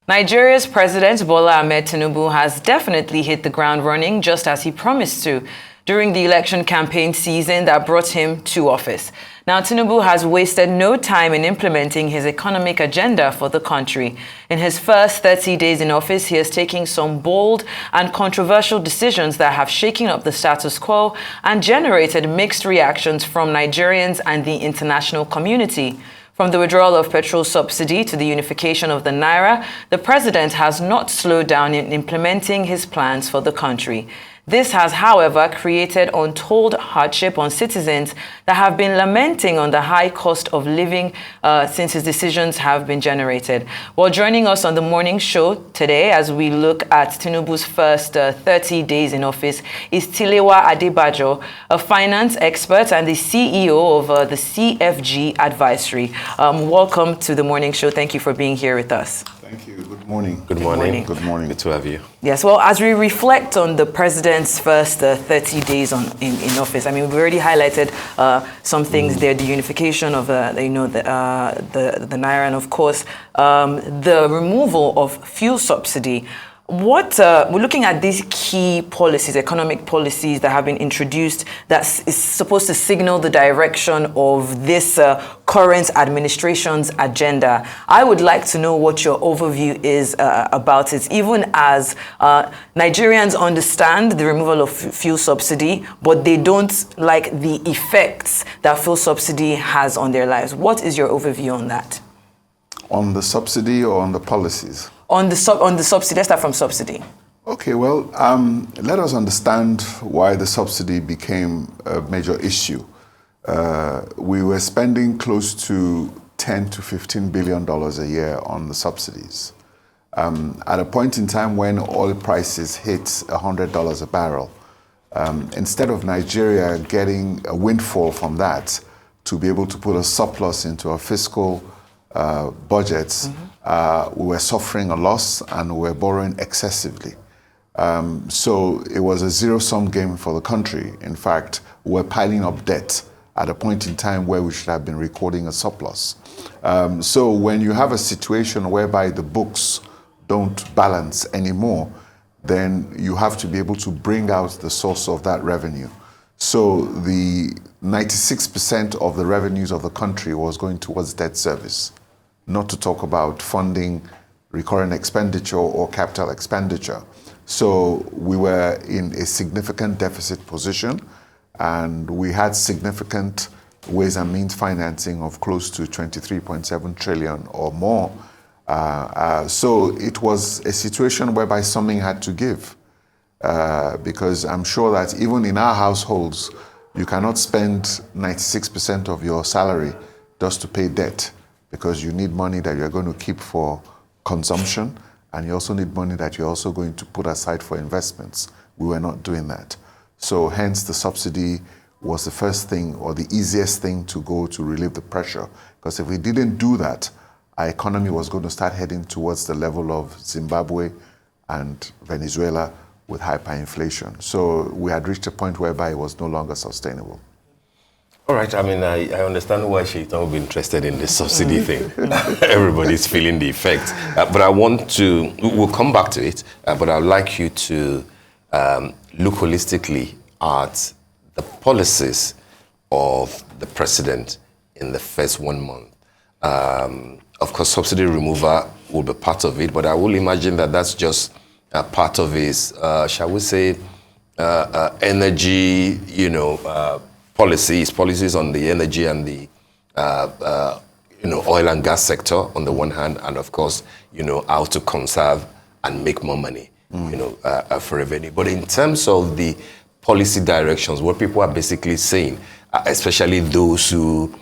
Nigeria's President Bola Ahmed Tinubu has definitely hit the ground running, just as he promised to, during the election campaign season that brought him to office. Now, Tinubu has wasted no time in implementing his economic agenda for the country. In his first 30 days in office, he has taken some bold and controversial decisions that have shaken up the status quo and generated mixed reactions from Nigerians and the international community. From the withdrawal of petrol subsidy to the unification of the naira, the president has not slowed down in implementing his plans for the country. This has, however, created untold hardship on citizens that have been lamenting on the high cost of living since his decisions have been generated. Well, joining us on the morning show today as we look at Tinubu's first 30 days in office is Tilewa Adebajo, a finance expert and the CEO of the CFG Advisory. Welcome to the morning show. Thank you for being here with us. Thank you. Good morning. Good morning. Good morning. Good to have you. Yes, well, as we reflect on the president's first 30 days in office, I mean, we've already highlighted some things there: the unification of the naira, and of course, the removal of fuel subsidy. What we're looking at these key policies, economic policies that have been introduced, that is supposed to signal the direction of this current administration's agenda. I would like to know what your overview is about it, even as Nigerians understand the removal of fuel subsidy, but they don't like the effects that fuel subsidy has on their lives. What is your overview on that? On the subsidy or on the policies? On the subsidy, let's start from subsidy. Okay, well, let us understand why the subsidy became a major issue. We were spending close to $10 to $15 billion a year on the subsidies. At a point in time when oil prices hit $100 a barrel, instead of Nigeria getting a windfall from that to be able to put a surplus into our fiscal budgets, we were suffering a loss and we were borrowing excessively. So it was a zero-sum game for the country. In fact, we were piling up debt at a point in time where we should have been recording a surplus. So when you have a situation whereby the books don't balance anymore, then you have to be able to bring out the source of that revenue. So the 96% of the revenues of the country was going towards debt service, not to talk about funding recurrent expenditure or capital expenditure. So we were in a significant deficit position, and we had significant ways and means financing of close to 23.7 trillion or more. So it was a situation whereby something had to give, because I'm sure that even in our households, you cannot spend 96% of your salary just to pay debt, because you need money that you're going to keep for consumption, and you also need money that you're also going to put aside for investments. We were not doing that. So hence the subsidy was the first thing or the easiest thing to go to relieve the pressure. Because if we didn't do that, our economy was going to start heading towards the level of Zimbabwe and Venezuela with hyperinflation. So we had reached a point whereby it was no longer sustainable. All right, I mean, I understand why Shaitan will be interested in the subsidy thing. Everybody's feeling the effect. But I want to, we'll come back to it, but I'd like you to look holistically at the policies of the president in the first 1 month. Of course, subsidy removal will be part of it, but I will imagine that that's just part of his, shall we say, energy, policies on the energy and the oil and gas sector on the one hand, and of course, how to conserve and make more money, for revenue. But in terms of the policy directions, what people are basically saying, especially those who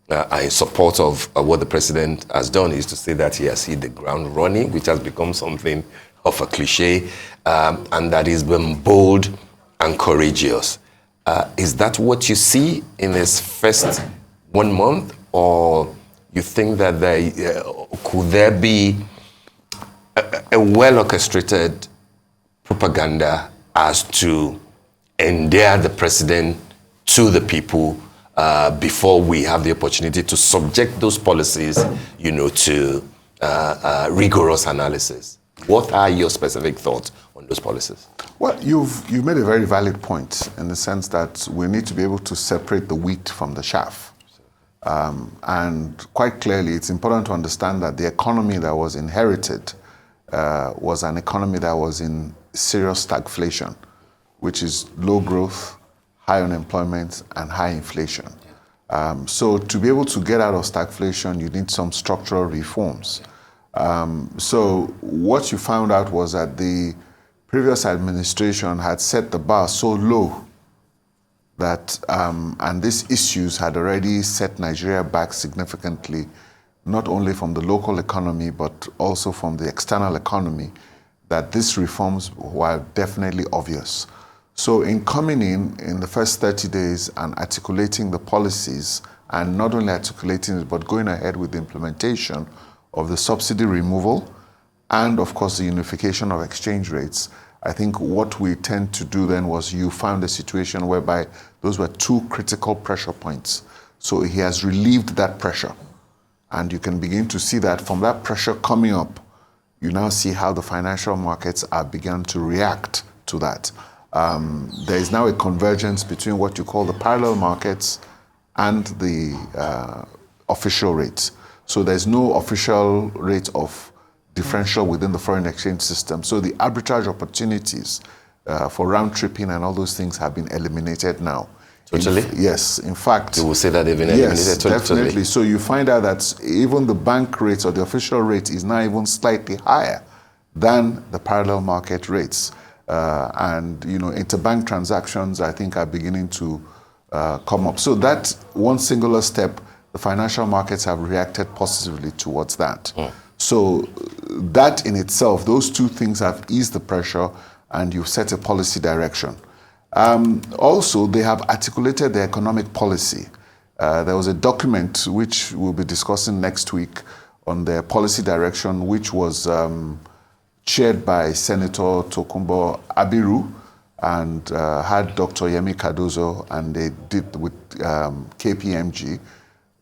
are in support of what the president has done, is to say that he has hit the ground running, which has become something of a cliche, and that he's been bold and courageous. Is that what you see in his first 1 month, or you think that could there be a well-orchestrated propaganda as to endear the president to the people before we have the opportunity to subject those policies, to rigorous analysis. What are your specific thoughts on those policies? Well, you've made a very valid point in the sense that we need to be able to separate the wheat from the chaff. And quite clearly, it's important to understand that the economy that was inherited was an economy that was in serious stagflation, which is low growth, high unemployment, and high inflation. So to be able to get out of stagflation, you need some structural reforms. So what you found out was that the previous administration had set the bar so low that, and these issues had already set Nigeria back significantly, not only from the local economy, but also from the external economy, that these reforms were definitely obvious. So in coming in the first 30 days and articulating the policies, and not only articulating it, but going ahead with the implementation of the subsidy removal, and of course the unification of exchange rates, I think what we tend to do then was you found a situation whereby those were two critical pressure points. So he has relieved that pressure. And you can begin to see that from that pressure coming up, you now see how the financial markets are beginning to react to that. There is now a convergence between what you call the parallel markets and the official rates. So there's no official rate of differential within the foreign exchange system. So the arbitrage opportunities for round tripping and all those things have been eliminated now. Totally? Yes. In fact, you will say that they've been eliminated. Yes, definitely. Totally. So you find out that even the bank rates or the official rate is now even slightly higher than the parallel market rates. And, you know, interbank transactions, I think, are beginning to come up. So that one singular step, the financial markets have reacted positively towards that. So that in itself, those two things have eased the pressure and you've set a policy direction. Also, they have articulated their economic policy. There was a document which we'll be discussing next week on their policy direction, which was chaired by Senator Tokunbo Abiru and had Dr. Yemi Cardozo, and they did with KPMG,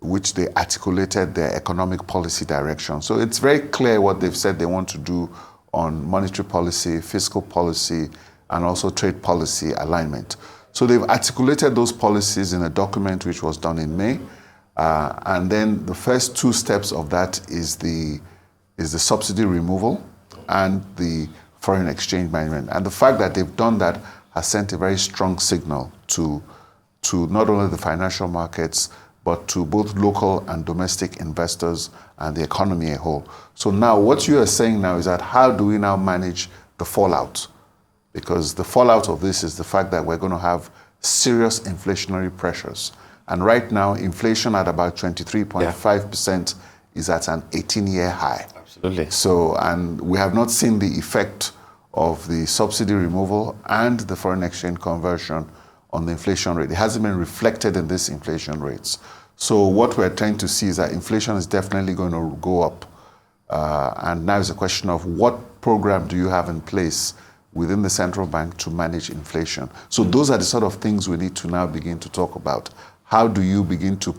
which they articulated their economic policy direction. So it's very clear what they've said they want to do on monetary policy, fiscal policy, and also trade policy alignment. So they've articulated those policies in a document which was done in May. And then the first two steps of that is the subsidy removal and the foreign exchange management. And the fact that they've done that has sent a very strong signal to not only the financial markets, but to both local and domestic investors and the economy as a whole. So now what you are saying now is that how do we now manage the fallout? Because the fallout of this is the fact that we're going to have serious inflationary pressures. And right now, inflation at about 23.5% is at an 18-year high. Absolutely. So, and we have not seen the effect of the subsidy removal and the foreign exchange conversion on the inflation rate. It hasn't been reflected in these inflation rates. So what we're trying to see is that inflation is definitely going to go up. And now it's a question of what program do you have in place within the central bank to manage inflation. So those are the sort of things we need to now begin to talk about. How do you begin to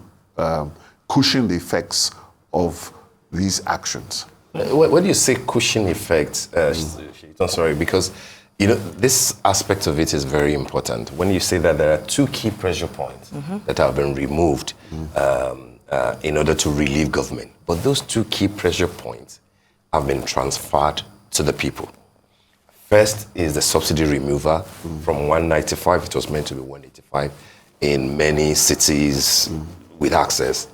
cushion the effects of these actions? When you say cushion effects, I'm sorry, because you know this aspect of it is very important. When you say that there are two key pressure points that have been removed in order to relieve government, but those two key pressure points have been transferred to the people. First is the subsidy removal from 195, it was meant to be 185 in many cities with access,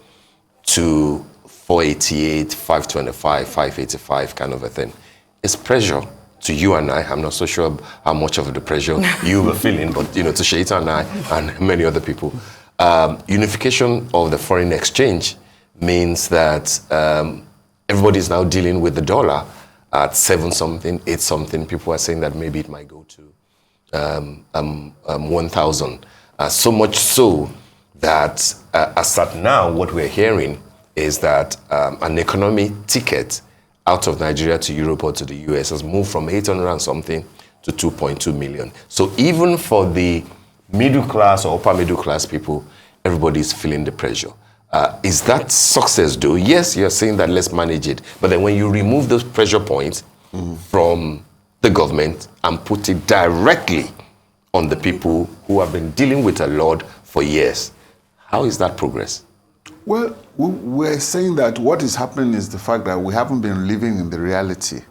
to 488, 525, 585 kind of a thing. It's pressure to you and I. I'm not so sure how much of the pressure you were feeling, but you know, to Sheita and I and many other people. Unification of the foreign exchange means that everybody's now dealing with the dollar at 7-something, 8-something. People are saying that maybe it might go to 1,000. So much so that as at now, what we're hearing is that an economy ticket out of Nigeria to Europe or to the US has moved from 800 and something to 2.2 million. So even for the middle class or upper middle class people, everybody's feeling the pressure. Is that success, though? Yes, you're saying that let's manage it. But then when you remove those pressure points from the government and put it directly on the people who have been dealing with a lot for years, how is that progress? Well, we're saying that what is happening is the fact that we haven't been living in the reality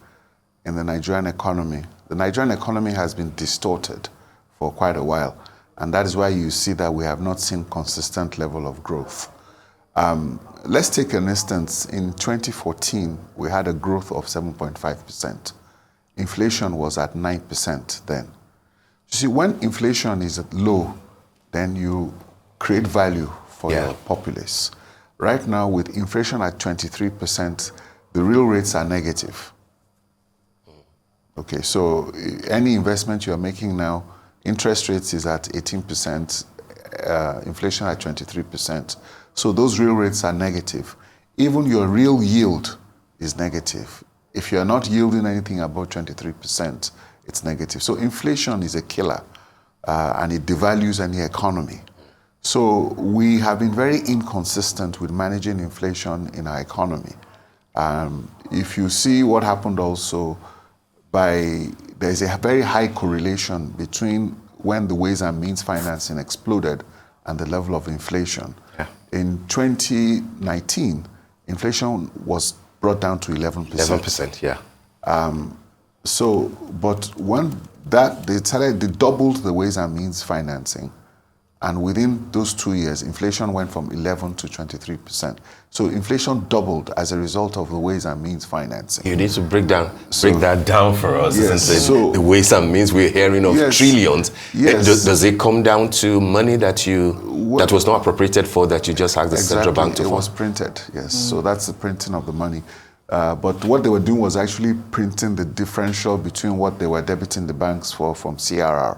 in the Nigerian economy. The Nigerian economy has been distorted for quite a while, and that is why you see that we have not seen consistent level of growth. Let's take an instance. In 2014, we had a growth of 7.5%. Inflation was at 9% then. You see, when inflation is low, then you create value for your populace. Right now, with inflation at 23%, the real rates are negative. Okay, so any investment you're making now, interest rates is at 18%, inflation at 23%. So those real rates are negative. Even your real yield is negative. If you're not yielding anything above 23%, it's negative. So inflation is a killer, and it devalues any economy. So we have been very inconsistent with managing inflation in our economy. If you see what happened also, there's a very high correlation between when the Ways and Means financing exploded and the level of inflation. Yeah. In 2019, inflation was brought down to 11%. 11%, yeah. But when they doubled the Ways and Means financing, and within those 2 years, inflation went from 11 to 23%. So inflation doubled as a result of the Ways and Means financing. You need to break that down for us. Yes, isn't it? so the Ways and Means we're hearing of trillions. Yes. Does it come down to money that was not appropriated for, that you just asked the central bank to fund? It was printed, yes. So that's the printing of the money. But what they were doing was actually printing the differential between what they were debiting the banks for from CRR.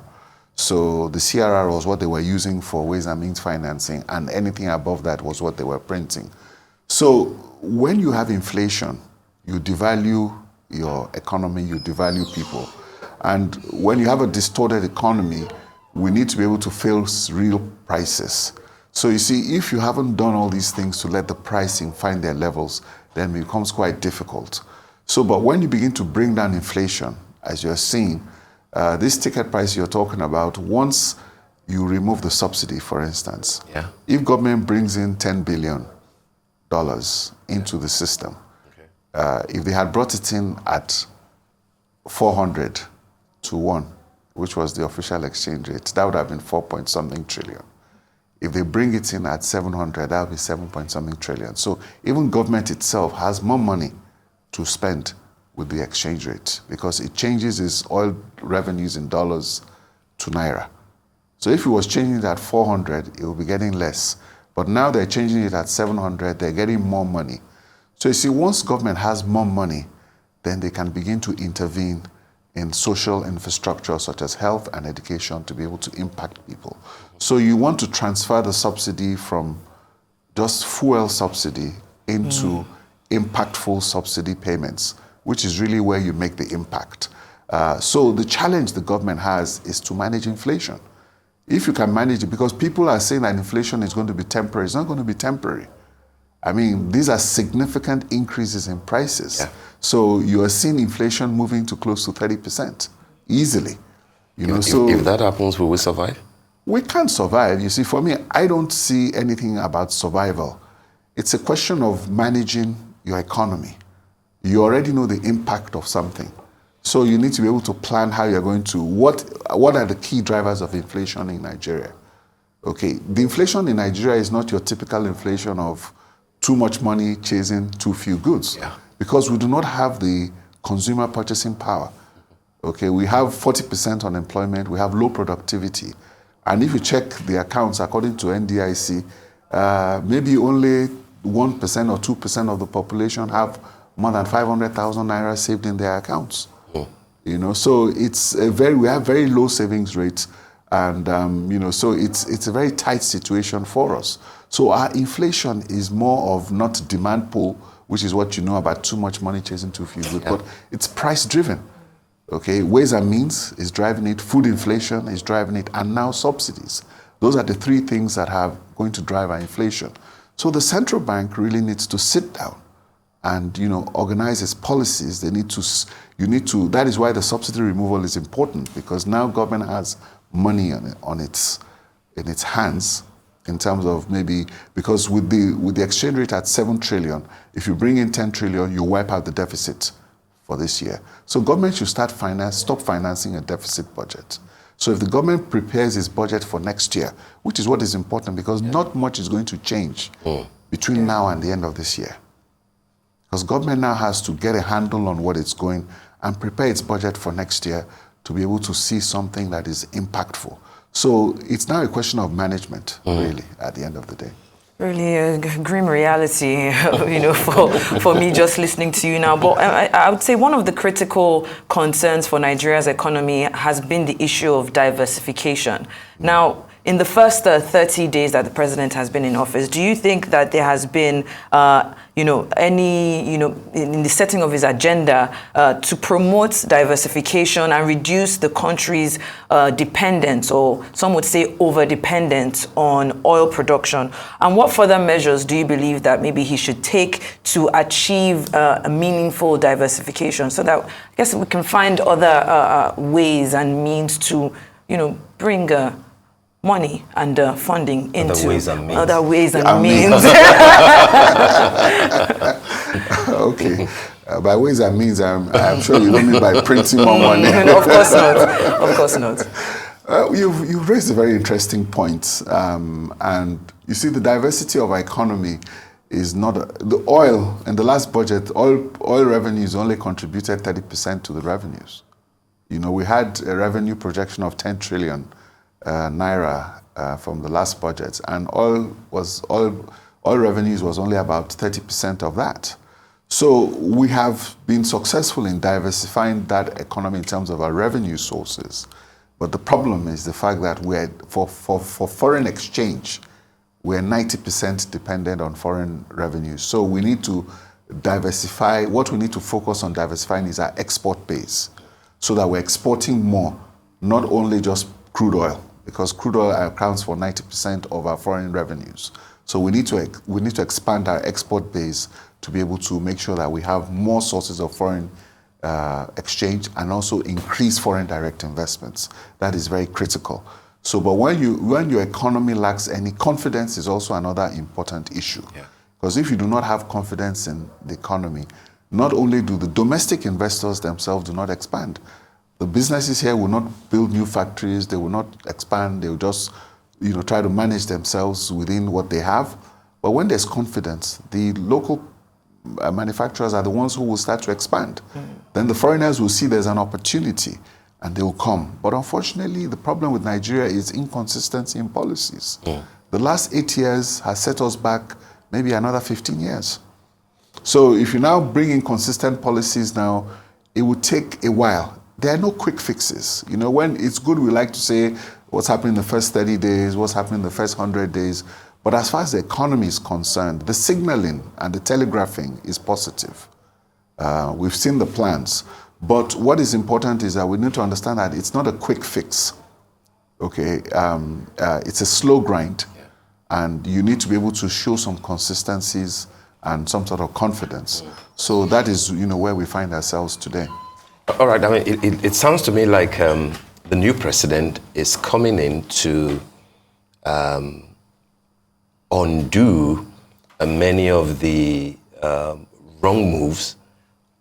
So the CRR was what they were using for Ways and Means financing, and anything above that was what they were printing. So when you have inflation, you devalue your economy, you devalue people. And when you have a distorted economy, we need to be able to face real prices. So you see, if you haven't done all these things to let the pricing find their levels, then it becomes quite difficult. So, but when you begin to bring down inflation, as you're seeing, this ticket price you're talking about, once you remove the subsidy, for instance, if government brings in $10 billion into the system, if they had brought it in at 400 to 1, which was the official exchange rate, that would have been 4-point-something trillion. If they bring it in at 700, that would be 7-point-something trillion. So even government itself has more money to spend with the exchange rate, because it changes its oil revenues in dollars to naira. So if it was changing it at 400, it would be getting less. But now they're changing it at 700, they're getting more money. So you see, once government has more money, then they can begin to intervene in social infrastructure such as health and education to be able to impact people. So you want to transfer the subsidy from just fuel subsidy into impactful subsidy payments, which is really where you make the impact. So the challenge the government has is to manage inflation. If you can manage it, because people are saying that inflation is going to be temporary. It's not going to be temporary. I mean, these are significant increases in prices. Yeah. So you are seeing inflation moving to close to 30% easily. If that happens, will we survive? We can't survive. You see, for me, I don't see anything about survival. It's a question of managing your economy. You already know the impact of something. So you need to be able to plan how you're going to, what are the key drivers of inflation in Nigeria? Okay, the inflation in Nigeria is not your typical inflation of too much money chasing too few goods. Yeah. Because we do not have the consumer purchasing power. Okay, we have 40% unemployment, we have low productivity. And if you check the accounts according to NDIC, maybe only 1% or 2% of the population have more than 500,000 naira saved in their accounts. So we have very low savings rates, and so it's a very tight situation for us. So our inflation is more of not demand pull, which is what you know about too much money chasing too few goods, but it's price driven. Okay, Ways and Means is driving it, food inflation is driving it, and now subsidies. Those are the three things that are going to drive our inflation. So the central bank really needs to sit down and organize its policies. That is why the subsidy removal is important, because now government has money in its hands, in terms of maybe, because with the exchange rate at 7 trillion, if you bring in 10 trillion, you wipe out the deficit for this year. So government should stop financing a deficit budget. So if the government prepares its budget for next year, which is what is important, because not much is going to change between now and the end of this year. Because government now has to get a handle on what it's going and prepare its budget for next year to be able to see something that is impactful. So it's now a question of management, really, at the end of the day. Really a grim reality, for me just listening to you now. But I would say one of the critical concerns for Nigeria's economy has been the issue of diversification. Now, in the first 30 days that the president has been in office, do you think that there has been, in the setting of his agenda to promote diversification and reduce the country's dependence, or some would say over-dependence on oil production? And what further measures do you believe that maybe he should take to achieve a meaningful diversification, so that I guess we can find other ways and means to, bring money and funding into other ways and means. Okay. By ways and means, I'm sure you don't mean by printing more money. Of course not. Of course not. You've raised a very interesting point. And you see, the diversity of our economy is not... the oil, in the last budget, oil revenues only contributed 30% to the revenues. We had a revenue projection of 10 trillion naira from the last budget, and oil revenues was only about 30% of that. So we have been successful in diversifying that economy in terms of our revenue sources. But the problem is the fact that for foreign exchange, we're 90% dependent on foreign revenues. So we need to diversify. What we need to focus on diversifying is our export base, so that we're exporting more, not only just crude oil, because crude oil accounts for 90% of our foreign revenues. So we need to expand our export base to be able to make sure that we have more sources of foreign exchange, and also increase foreign direct investments. That is very critical. So, but when your economy lacks any confidence, is also another important issue. Because if you do not have confidence in the economy, not only do the domestic investors themselves do not expand, the businesses here will not build new factories, they will not expand, they will just try to manage themselves within what they have. But when there's confidence, the local manufacturers are the ones who will start to expand. Then the foreigners will see there's an opportunity and they will come. But unfortunately, the problem with Nigeria is inconsistency in policies. The last 8 years has set us back maybe another 15 years. So if you now bring in consistent policies now, it will take a while. There are no quick fixes. When it's good, we like to say what's happening in the first 30 days, what's happening in the first 100 days. But as far as the economy is concerned, the signaling and the telegraphing is positive. We've seen the plans. But what is important is that we need to understand that it's not a quick fix. Okay, it's a slow grind. And you need to be able to show some consistencies and some sort of confidence. So that is, where we find ourselves today. All right. I mean, it sounds to me like the new president is coming in to undo many of the wrong moves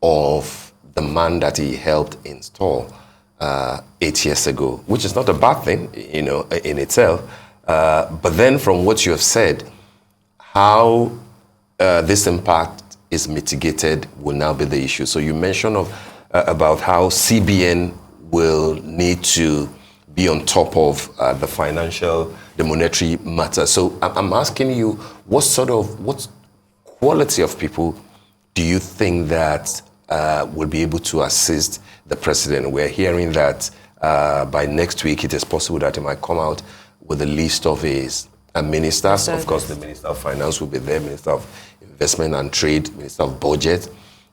of the man that he helped install 8 years ago, which is not a bad thing, in itself. But then, from what you have said, how this impact is mitigated will now be the issue. So you mentioned about how CBN will need to be on top of the monetary matter. So I'm asking you, what quality of people do you think that will be able to assist the president? We're hearing that by next week it is possible that he might come out with a list of his ministers. Of course, the Minister of Finance will be there, Minister of Investment and Trade, Minister of Budget.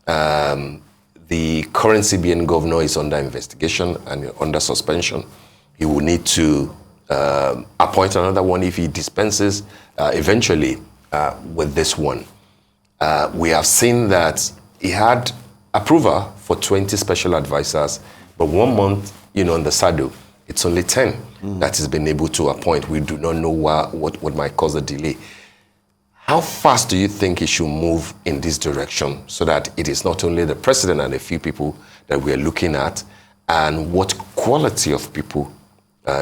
The current CBN governor is under investigation and under suspension. He will need to appoint another one if he dispenses eventually with this one. We have seen that he had approval for 20 special advisors, but 1 month, on the saddle, it's only 10 that he's been able to appoint. We do not know what might cause a delay. How fast do you think he should move in this direction so that it is not only the president and a few people that we are looking at, and what quality of people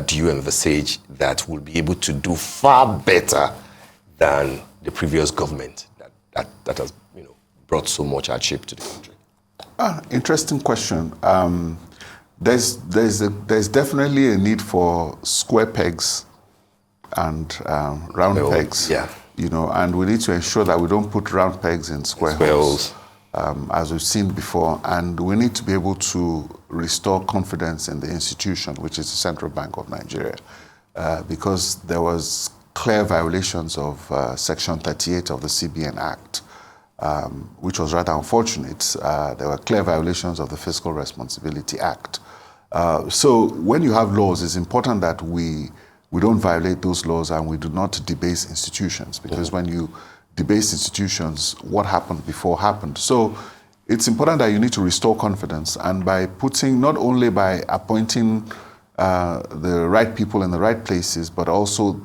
do you envisage that will be able to do far better than the previous government that has brought so much hardship to the country? Interesting question. There's definitely a need for square pegs and round pegs. Yeah. And we need to ensure that we don't put round pegs in square holes, as we've seen before. And we need to be able to restore confidence in the institution, which is the Central Bank of Nigeria, because there was clear violations of Section 38 of the CBN Act, which was rather unfortunate. There were clear violations of the Fiscal Responsibility Act. So when you have laws, it's important that we don't violate those laws and we do not debase institutions, because when you debase institutions, what happened before happened. So it's important that you need to restore confidence, and by putting, not only by appointing the right people in the right places, but also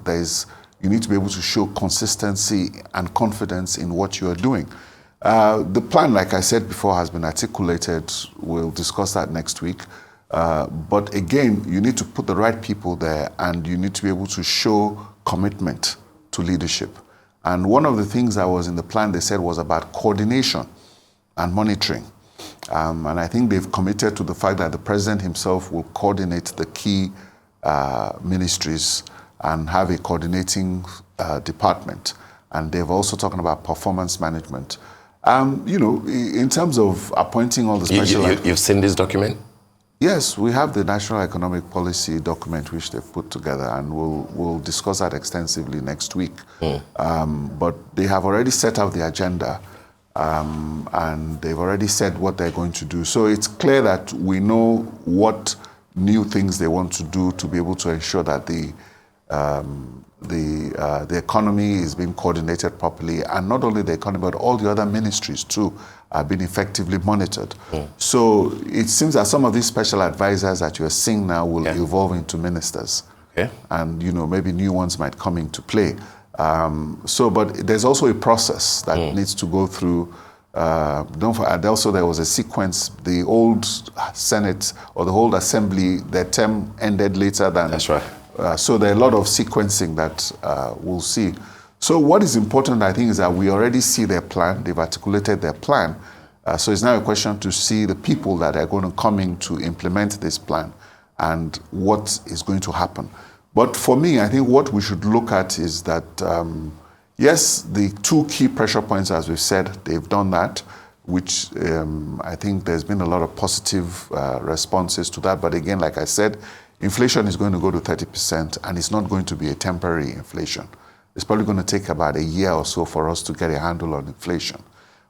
you need to be able to show consistency and confidence in what you are doing. The plan, like I said before, has been articulated. We'll discuss that next week. But again, you need to put the right people there, and you need to be able to show commitment to leadership. And one of the things that was in the plan, they said, was about coordination and monitoring. And I think they've committed to the fact that the president himself will coordinate the key ministries and have a coordinating department. And they've also talking about performance management. In terms of appointing all the special... You've seen this document? Yes, we have the National Economic Policy document which they've put together, and we'll discuss that extensively next week. But they have already set out the agenda, and they've already said what they're going to do. So it's clear that we know what new things they want to do to be able to ensure that the economy is being coordinated properly, and not only the economy, but all the other ministries too are being effectively monitored. So it seems that some of these special advisors that you're seeing now will evolve into ministers. And maybe new ones might come into play. But there's also a process that needs to go through. Also, there was a sequence. The old Senate or the whole Assembly, their term ended later than... That's right. So there are a lot of sequencing that we'll see. So what is important, I think, is that we already see their plan. They've articulated their plan. So it's now a question to see the people that are going to come in to implement this plan and what is going to happen. But for me, I think what we should look at is that, yes, the two key pressure points, as we've said, they've done that, which I think there's been a lot of positive responses to that. But again, like I said, inflation is going to go to 30%, and it's not going to be a temporary inflation. It's probably going to take about a year or so for us to get a handle on inflation.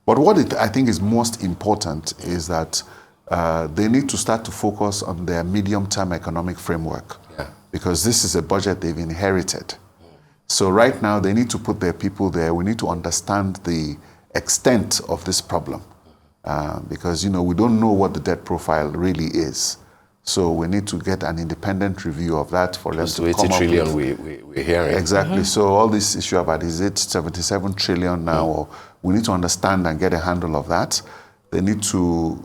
But what I think is most important is that they need to start to focus on their medium-term economic framework, because this is a budget they've inherited. So right now, they need to put their people there. We need to understand the extent of this problem, because we don't know what the debt profile really is. So we need to get an independent review of that for them to come up with. 80 trillion we're hearing. Exactly. So all this issue about, is it 77 trillion now? Or we need to understand and get a handle of that. They need to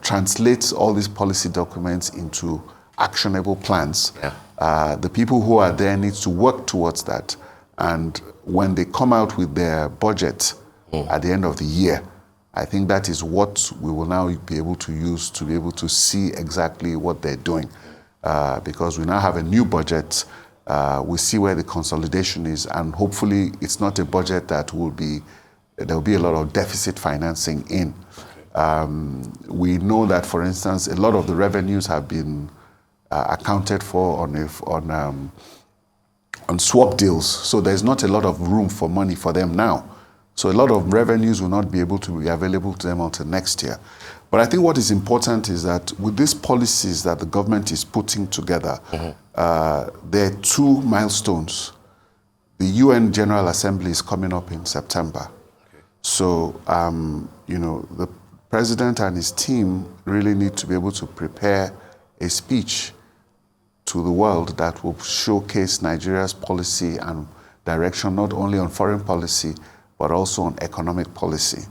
translate all these policy documents into actionable plans. The people who are there need to work towards that. And when they come out with their budget at the end of the year, I think that is what we will now be able to use to be able to see exactly what they're doing. Because we now have a new budget, we see where the consolidation is, and hopefully it's not a budget that there will be a lot of deficit financing in. We know that, for instance, a lot of the revenues have been accounted for on swap deals, so there's not a lot of room for money for them now. So a lot of revenues will not be able to be available to them until next year. But I think what is important is that with these policies that the government is putting together, there are two milestones. the UN General Assembly is coming up in September. Okay. So, the president and his team really need to be able to prepare a speech to the world that will showcase Nigeria's policy and direction, not only on foreign policy, but also on economic policy.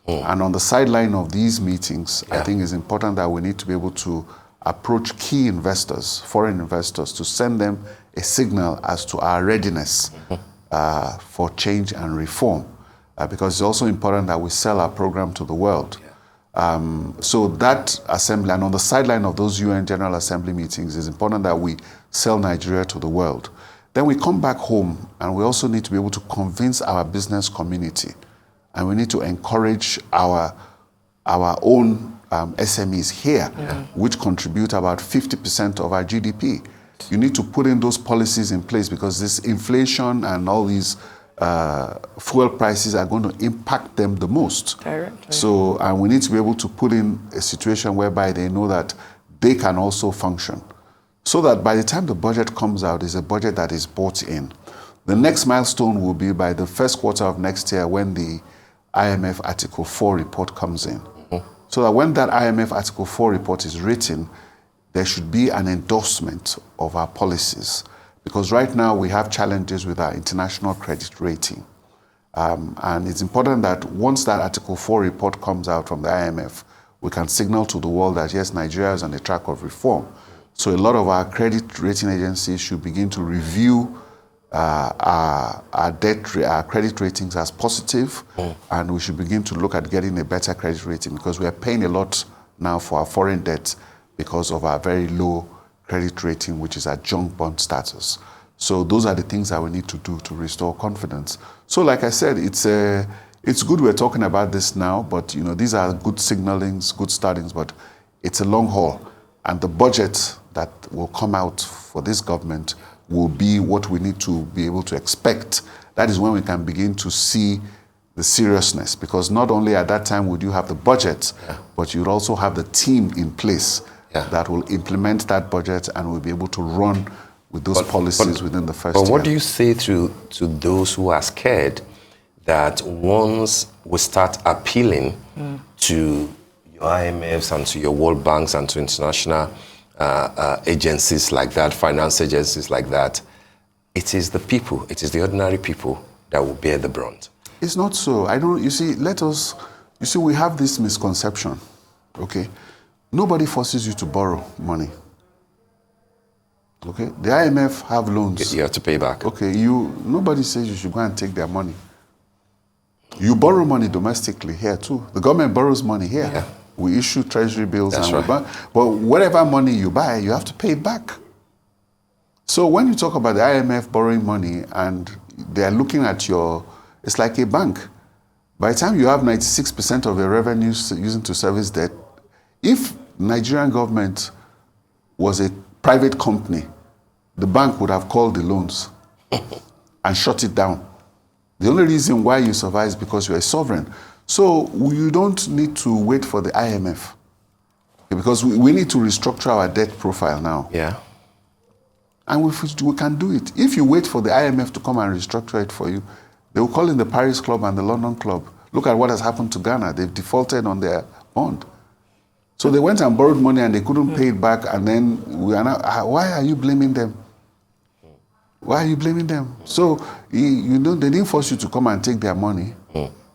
And on the sideline of these meetings, I think it's important that we need to be able to approach key investors, foreign investors, to send them a signal as to our readiness for change and reform. Because it's also important that we sell our program to the world. So that assembly, and on the sideline of those UN General Assembly meetings, it's important that we sell Nigeria to the world. Then we come back home, and we also need to be able to convince our business community, and we need to encourage our own SMEs here, which contribute about 50% of our GDP. You need to put in those policies in place, because this inflation and all these fuel prices are going to impact them the most. Directly. So, and we need to be able to put in a situation whereby they know that they can also function, so that by the time the budget comes out, it's a budget that is bought in. The next milestone will be by the first quarter of next year, when the IMF Article 4 report comes in. So that when that IMF Article 4 report is written, there should be an endorsement of our policies. Because right now we have challenges with our international credit rating. And it's important that once that Article 4 report comes out from the IMF, we can signal to the world that yes, Nigeria is on the track of reform. So a lot of our credit rating agencies should begin to review our credit ratings as positive, and we should begin to look at getting a better credit rating, because we are paying a lot now for our foreign debt because of our very low credit rating, which is at junk bond status. So those are the things that we need to do to restore confidence. So like I said, it's good we're talking about this now, but these are good signalings, good startings, but it's a long haul. And the budget that will come out for this government will be what we need to be able to expect. That is when we can begin to see the seriousness, because not only at that time would you have the budget, but you'd also have the team in place that will implement that budget and will be able to run with those policies within the first year. But what do you say to those who are scared that once we start appealing to your IMFs and to your World Banks and to international agencies like that, finance agencies like that, it is the people, it is the ordinary people that will bear the brunt? It's not so. You see, we have this misconception, okay? Nobody forces you to borrow money, okay? The IMF have loans. You have to pay back. Okay, nobody says you should go and take their money. You borrow money domestically here too. The government borrows money here. Yeah. We issue treasury bills. That's right. But whatever money you buy, you have to pay it back. So when you talk about the IMF borrowing money and they are looking at it's like a bank. By the time you have 96% of your revenues using to service debt, if Nigerian government was a private company, the bank would have called the loans and shut it down. The only reason why you survive is because you're a sovereign. So you don't need to wait for the IMF, because we need to restructure our debt profile now. Yeah. And we can do it. If you wait for the IMF to come and restructure it for you, they will call in the Paris Club and the London Club. Look at what has happened to Ghana. They've defaulted on their bond. So they went and borrowed money and they couldn't pay it back, and then why are you blaming them? Why are you blaming them? So they didn't force you to come and take their money,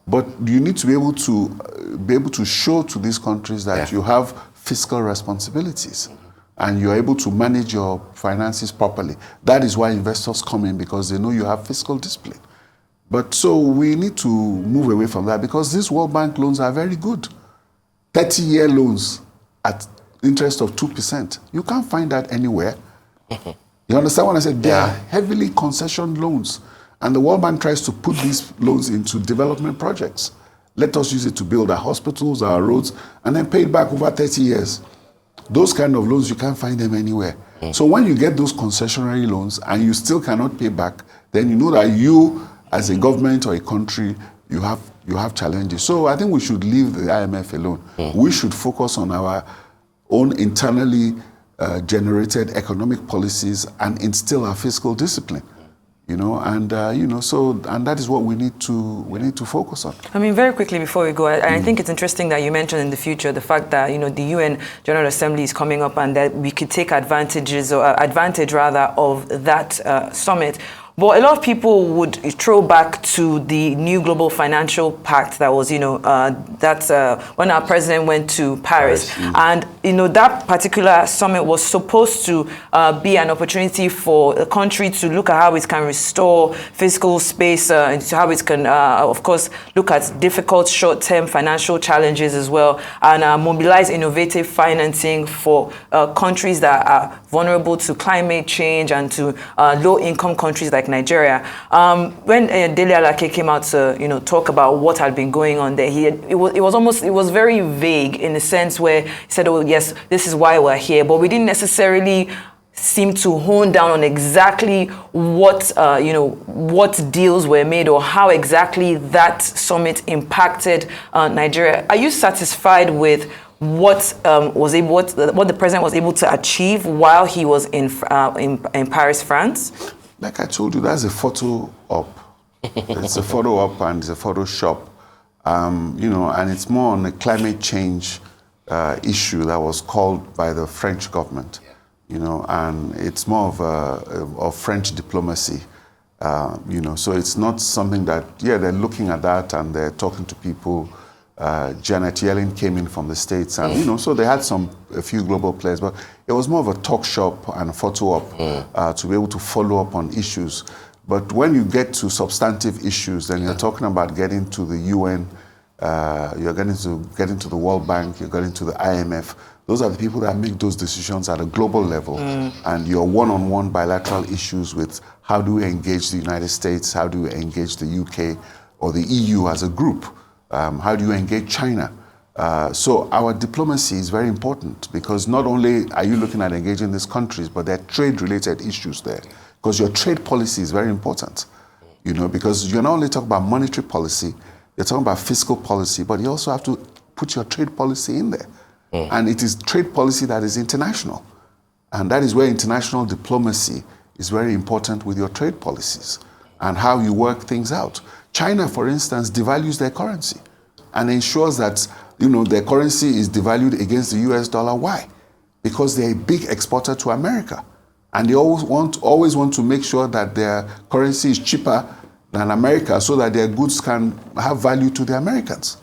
but you need to be able to show to these countries that you have fiscal responsibilities and you're able to manage your finances properly. That is why investors come in, because they know you have fiscal discipline. But so we need to move away from that, because these World Bank loans are very good. 30-year loans at interest of 2%. You can't find that anywhere. You understand what I said? They are heavily concession loans. And the World Bank tries to put these loans into development projects. Let us use it to build our hospitals, our roads, and then pay it back over 30 years. Those kind of loans, you can't find them anywhere. So when you get those concessionary loans and you still cannot pay back, then you know that you, as a government or a country, you have challenges. So I think we should leave the IMF alone. We should focus on our own internally generated economic policies and instill our fiscal discipline. and and that is what we need to focus on. I mean, very quickly before we go, I think it's interesting that you mentioned in the future the fact that the UN General Assembly is coming up and that we could take advantage of that summit. But a lot of people would throw back to the new global financial pact that was, that's when our president went to Paris. And, that particular summit was supposed to be an opportunity for the country to look at how it can restore fiscal space, and how it can, of course, look at difficult short-term financial challenges as well, and mobilize innovative financing for countries that are vulnerable to climate change and to low-income countries like Nigeria. When Dele Alake came out to talk about what had been going on there, it was very vague in the sense where he said, "Oh yes, this is why we're here," but we didn't necessarily seem to hone down on exactly what what deals were made or how exactly that summit impacted Nigeria. Are you satisfied with what the president was able to achieve while he was in Paris, France? Like I told you, that's a photo op. It's a photo op and it's a Photoshop, and it's more on a climate change issue that was called by the French government, and it's more of French diplomacy, so it's not something that, they're looking at that and they're talking to people. Janet Yellen came in from the States, and so they had a few global players, but it was more of a talk shop and a photo op to be able to follow up on issues. But when you get to substantive issues, then you're talking about getting to the UN, you're getting to the World Bank, you're getting to the IMF. Those are the people that make those decisions at a global level, and your one-on-one bilateral issues with how do we engage the United States, how do we engage the UK or the EU as a group. How do you engage China? So our diplomacy is very important, because not only are you looking at engaging these countries, but there are trade-related issues there. Because your trade policy is very important, because you're not only talking about monetary policy, you're talking about fiscal policy, but you also have to put your trade policy in there. And it is trade policy that is international. And that is where international diplomacy is very important with your trade policies and how you work things out. China, for instance, devalues their currency and ensures that their currency is devalued against the US dollar. Why? Because they're a big exporter to America, and they always want to make sure that their currency is cheaper than America, so that their goods can have value to the Americans.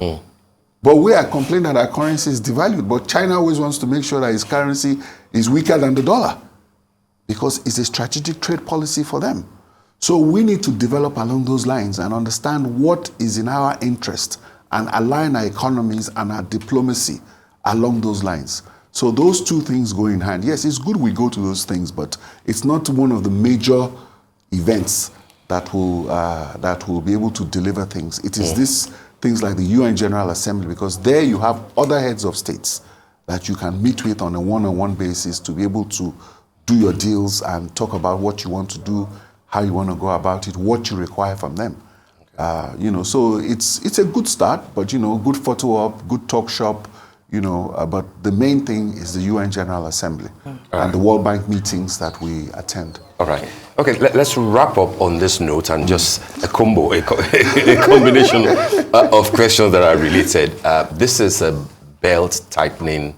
But we are complaining that our currency is devalued, but China always wants to make sure that its currency is weaker than the dollar, because it's a strategic trade policy for them. So we need to develop along those lines and understand what is in our interest and align our economies and our diplomacy along those lines. So those two things go in hand. Yes, it's good we go to those things, but it's not one of the major events that will be able to deliver things. It is these things like the UN General Assembly, because there you have other heads of states that you can meet with on a one-on-one basis to be able to do your deals and talk about what you want to do, how you want to go about it, what you require from them. So it's a good start, but good photo op, good talk shop, but the main thing is the UN General Assembly and the World Bank meetings that we attend. All right. Okay, let's wrap up on this note and just a combination of questions that are related. This is a belt tightening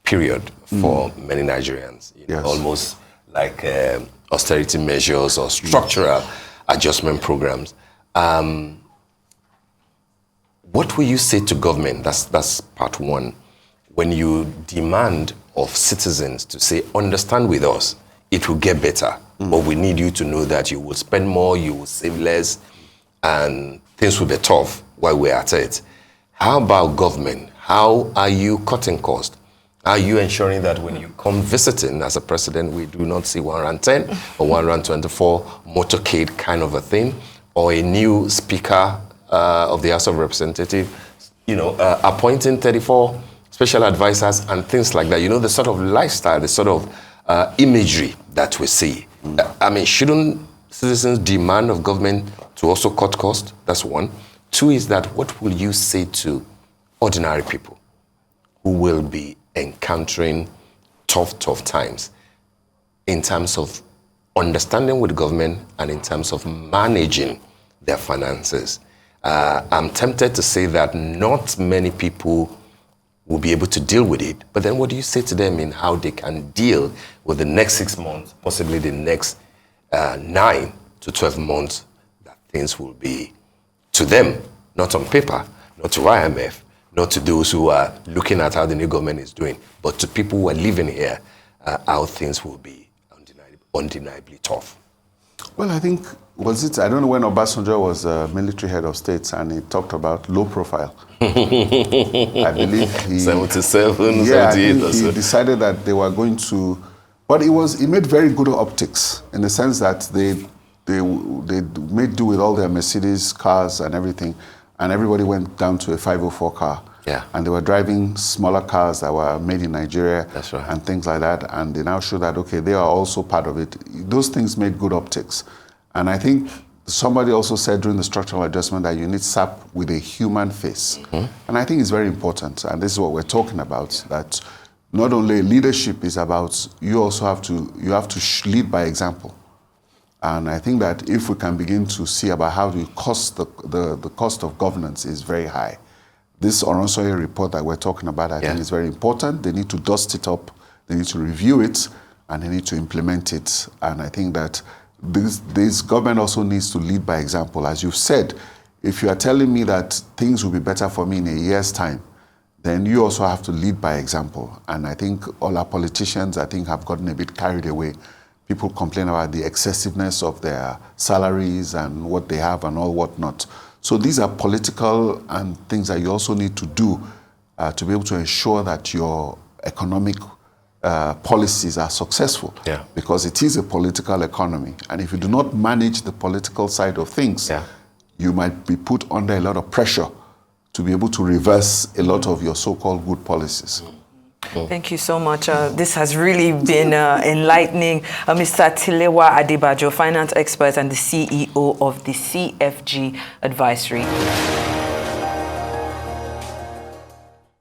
period for many Nigerians, Yes. almost like austerity measures or structural adjustment programs. What will you say to government? That's part one. When you demand of citizens to say, understand with us, it will get better. But we need you to know that you will spend more, you will save less, and things will be tough while we're at it. How about government? How are you cutting costs? Are you ensuring that when you come visiting as a president, we do not see 110 or 124 motorcade kind of a thing, or a new speaker of the House of Representatives, appointing 34 special advisors and things like that? The sort of lifestyle, the sort of imagery that we see. Shouldn't citizens demand of government to also cut costs? That's one. Two is that what will you say to ordinary people who will be encountering tough times in terms of understanding with government and in terms of managing their finances. I'm tempted to say that not many people will be able to deal with it. But then what do you say to them in how they can deal with the next 6 months, possibly the next 9 to 12 months, that things will be to them, not on paper, not to IMF, not to those who are looking at how the new government is doing, but to people who are living here, how things will be undeniably tough? Well, I think, I don't know when Obasanjo was military head of state and he talked about low profile. I believe he... 77, yeah, 78 or so. He decided that they were going to... But it made very good optics in the sense that they made do with all their Mercedes cars and everything, and everybody went down to a 504 car. Yeah. And they were driving smaller cars that were made in Nigeria. That's right. And things like that. And they now show that, okay, they are also part of it. Those things made good optics. And I think somebody also said during the structural adjustment that you need SAP with a human face. Mm-hmm. And I think it's very important. And this is what we're talking about, that not only leadership is about, you also have to lead by example. And I think that if we can begin to see about how the cost of governance is very high. This Oronsoye report that we're talking about, I think is very important. They need to dust it up, they need to review it, and they need to implement it. And I think that this government also needs to lead by example. As you've said, if you are telling me that things will be better for me in a year's time, then you also have to lead by example. And I think all our politicians, have gotten a bit carried away. People complain about the excessiveness of their salaries and what they have and all whatnot. So these are political and things that you also need to do to be able to ensure that your economic policies are successful. Yeah. Because it is a political economy. And if you do not manage the political side of things, you might be put under a lot of pressure to be able to reverse a lot of your so-called good policies. Thank you so much. This has really been enlightening. Mr. Tilewa Adebajo, finance expert and the CEO of the CFG Advisory.